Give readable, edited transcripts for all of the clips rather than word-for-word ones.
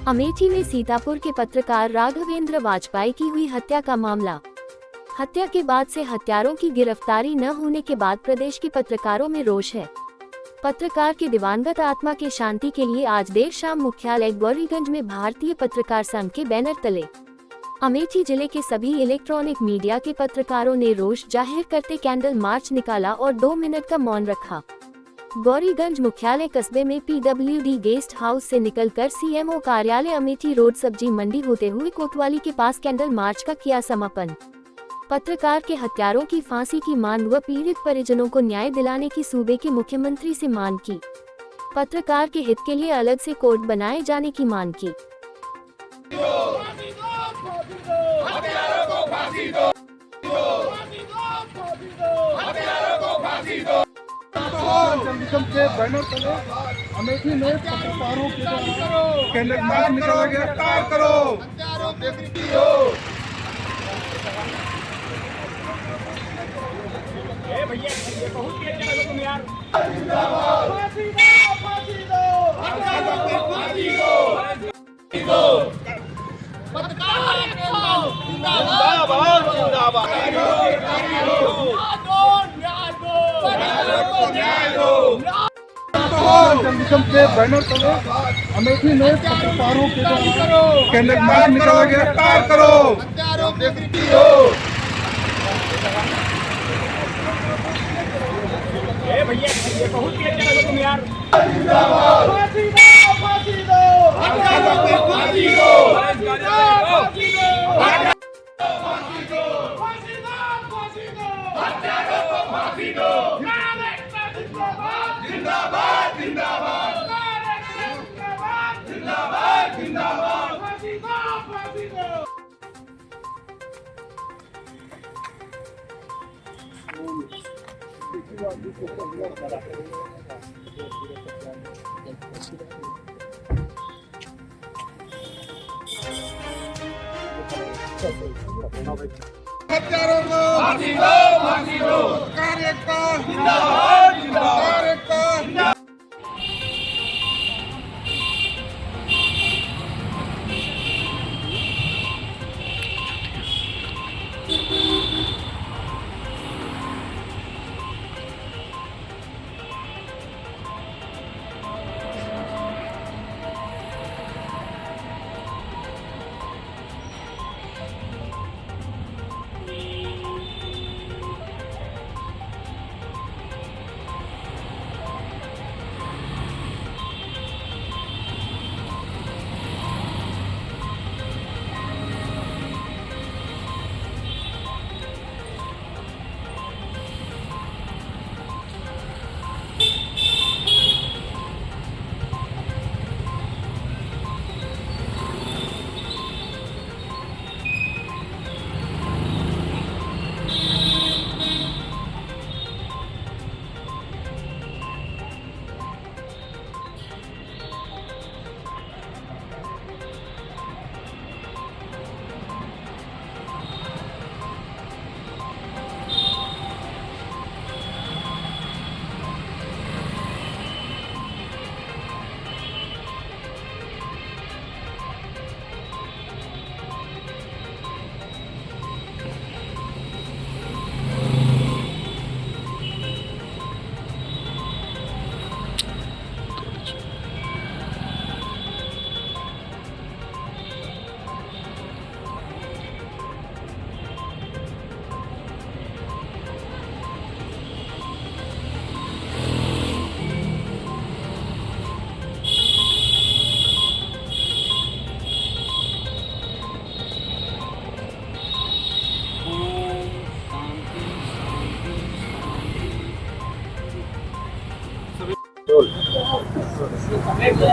अमेठी में सीतापुर के पत्रकार राघवेंद्र वाजपेयी की हुई हत्या का मामला। हत्या के बाद से हत्यारों की गिरफ्तारी न होने के बाद प्रदेश के पत्रकारों में रोष है। पत्रकार के दिवंगत आत्मा के शांति के लिए आज देर शाम मुख्यालय गौरीगंज में भारतीय पत्रकार संघ के बैनर तले अमेठी जिले के सभी इलेक्ट्रॉनिक मीडिया के पत्रकारों ने रोष जाहिर करते कैंडल मार्च निकाला और 2 मिनट का मौन रखा। गौरीगंज मुख्यालय कस्बे में PWD गेस्ट हाउस से निकलकर CMO कार्यालय अमेठी रोड सब्जी मंडी होते हुए कोतवाली के पास कैंडल मार्च का किया समापन। पत्रकार के हत्यारों की फांसी की मांग व पीड़ित परिजनों को न्याय दिलाने की सूबे के मुख्यमंत्री से मांग की। पत्रकार के हित के लिए अलग से कोर्ट बनाए जाने की मांग की। के बैनर तले अमेठी में पत्रकारों के द्वारा कैंडल मार्च निकाला गया। गिरफ्तार करो। भैया ये बहुत किया चला तुम यार। फांसी दो, फांसी दो, फांसी दो। पत्रकार जिंदाबाद जिंदाबाद। के बैनर तले अमेठी में पत्रकारों के द्वारा कैंडल मार्च निकाला गया। गिरफ्तार करो। भैया ये बहुत किया चला तुम यार। फांसी दो, फांसी दो, फांसी दो। जिंदाबाद जिंदाबाद जिंदाबाद जिंदाबाद। हत्यारों को फांसी दो, फांसी दो। कार्यकर्ता जिंदाबाद जिंदाबाद।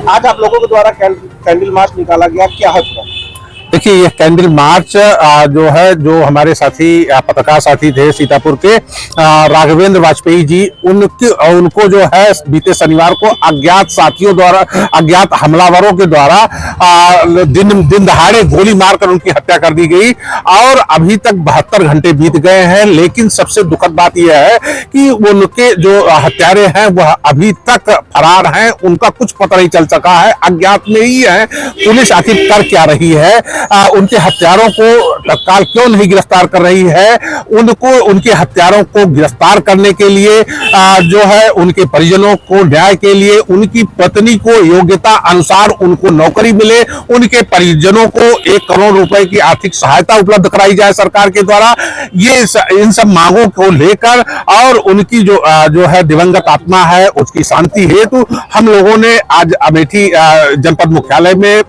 आज आप लोगों के द्वारा कैंडल मार्च निकाला गया, क्या है? देखिए, ये कैंडल मार्च जो है, जो हमारे साथी पत्रकार साथी थे सीतापुर के राघवेंद्र वाजपेयी जी, उनको जो है बीते शनिवार को अज्ञात साथियों द्वारा, अज्ञात हमलावरों के द्वारा दिन दहाड़े गोली मारकर उनकी हत्या कर दी गई। और अभी तक 72 घंटे बीत गए हैं, लेकिन सबसे दुखद बात यह है कि उनके जो हत्यारे हैं वह अभी तक फरार हैं। उनका कुछ पता नहीं चल सका है, अज्ञात में ही है। पुलिस आखिर कर क्या रही है, उनके हत्यारों को तत्काल क्यों नहीं गिरफ्तार कर रही है? उनके हत्यारों को गिरफ्तार करने के लिए जो है उनके परिजनों को न्याय के लिए, उनकी पत्नी को योग्यता अनुसार उनको नौकरी मिले, उनके परिजनों को 1 करोड़ रुपए की आर्थिक सहायता उपलब्ध कराई जाए सरकार के द्वारा। ये इन सब मांगों को लेकर और उनकी जो है दिवंगत आत्मा है उसकी शांति हेतु हम लोगों ने आज अमेठी जनपद मुख्यालय में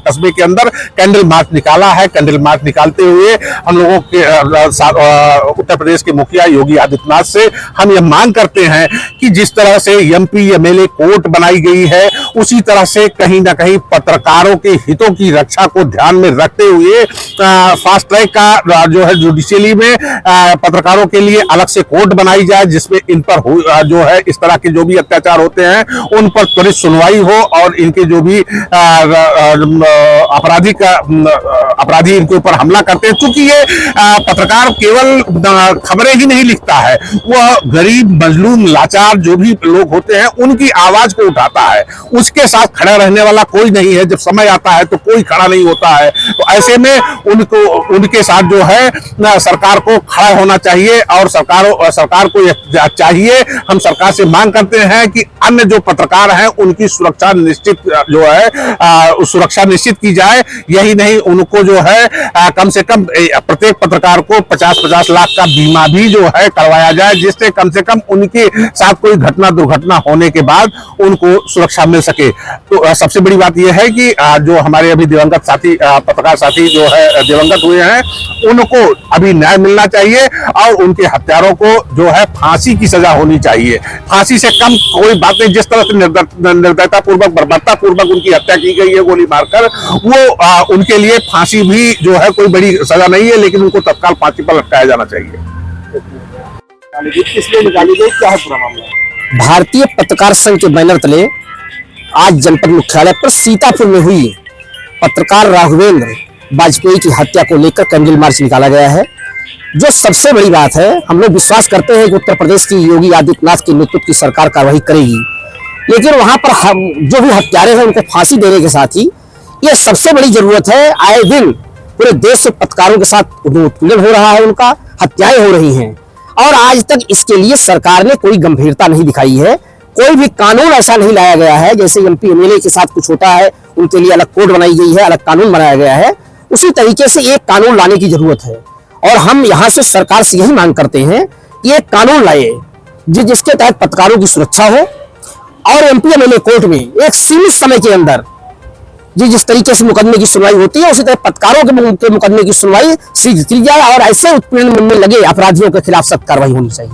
कस्बे के अंदर कैंडल मार्च निकाला है। कैंडल मार्च निकालते हुए हम लोगों के उत्तर प्रदेश के मुखिया योगी आदित्यनाथ से हम यह मांग करते हैं कि जिस तरह से एमपी एमएलए कोर्ट बनाई गई है, उसी तरह से कहीं ना कहीं पत्रकारों के हितों की रक्षा को ध्यान में रखते हुए फास्ट ट्रैक का जो है जुडिशियली में पत्रकारों के लिए अलग से कोर्ट बनाई जाए, जिसमें इन पर जो है इस तरह के जो भी अत्याचार होते हैं उन पर त्वरित सुनवाई हो और इनके जो भी अपराधी इनके ऊपर हमला करते हैं। क्योंकि ये पत्रकार केवल खबरें ही नहीं लिखता है, वह गरीब मजलूम लाचार जो भी लोग होते हैं उनकी आवाज को उठाता है। उसके साथ खड़ा रहने वाला कोई नहीं है। जब समय आता है तो कोई खड़ा नहीं होता है। तो ऐसे में उनके साथ जो है सरकार को खड़ा होना चाहिए और सरकार को यह चाहिए, हम सरकार से मांग करते हैं कि अन्य जो पत्रकार हैं उनकी सुरक्षा निश्चित जो है सुरक्षा निश्चित की जाए। यही नहीं, उनको जो है कम से कम प्रत्येक पत्रकार को 50-50 लाख का बीमा भी जो है करवाया जाए, जिससे कम से कम उनके साथ कोई दुर्घटना होने के बाद उनको सुरक्षा मिल सके। तो सबसे बड़ी बात यह है कि जो हमारे अभी दिवंगत साथी पत्रकार साथी जो है दिवंगत हुए हैं, उनको अभी न्याय मिलना चाहिए और उनके हत्यारों को जो है फांसी की सजा होनी चाहिए। फांसी से कम कोई बात नहीं। जिस तरह से निर्दयता पूर्वक बर्बरता पूर्वक उनकी हत्या की गई है गोली मारकर, वो उनके लिए फांसी भी जो है कोई बड़ी सजा नहीं है, लेकिन उनको तत्काल फांसी पर लटकाया जाना चाहिए। इसलिए निकाली गई, क्या है पूरा मामला? भारतीय पत्रकार संघ के बैनर तले आज जनपद मुख्यालय पर सीतापुर में हुई पत्रकार राघवेंद्र वाजपेयी की हत्या को लेकर कैंडल मार्च निकाला गया है। जो सबसे बड़ी बात है, हम लोग विश्वास करते हैं कि उत्तर प्रदेश की योगी आदित्यनाथ के नेतृत्व की सरकार कार्रवाई करेगी, लेकिन वहां पर जो भी हत्यारे हैं उनको फांसी देने के साथ ही ये सबसे बड़ी जरूरत है। आए दिन पूरे देश में पत्रकारों के साथ उत्पीड़न हो रहा है, उनका हत्याएं हो रही हैं और आज तक इसके लिए सरकार ने कोई गंभीरता नहीं दिखाई है। कोई भी कानून ऐसा नहीं लाया गया है। जैसे एमपी एमएलए के साथ कुछ होता है, उनके लिए अलग कोड बनाई गई है, अलग कानून बनाया गया है, उसी तरीके से एक कानून लाने की जरूरत है। और हम यहाँ से सरकार से यही मांग करते हैं कि एक कानून लाए जिसके तहत पत्रकारों की सुरक्षा हो और एमपी एमएलए कोर्ट में एक सीमित समय के अंदर जिस तरीके से मुकदमे की सुनवाई होती है, उसी तरह पत्रकारों के मुकदमे की सुनवाई शीघ्र की जाए और ऐसे उत्पीड़न में लगे अपराधियों के खिलाफ सख्त कार्रवाई होनी चाहिए।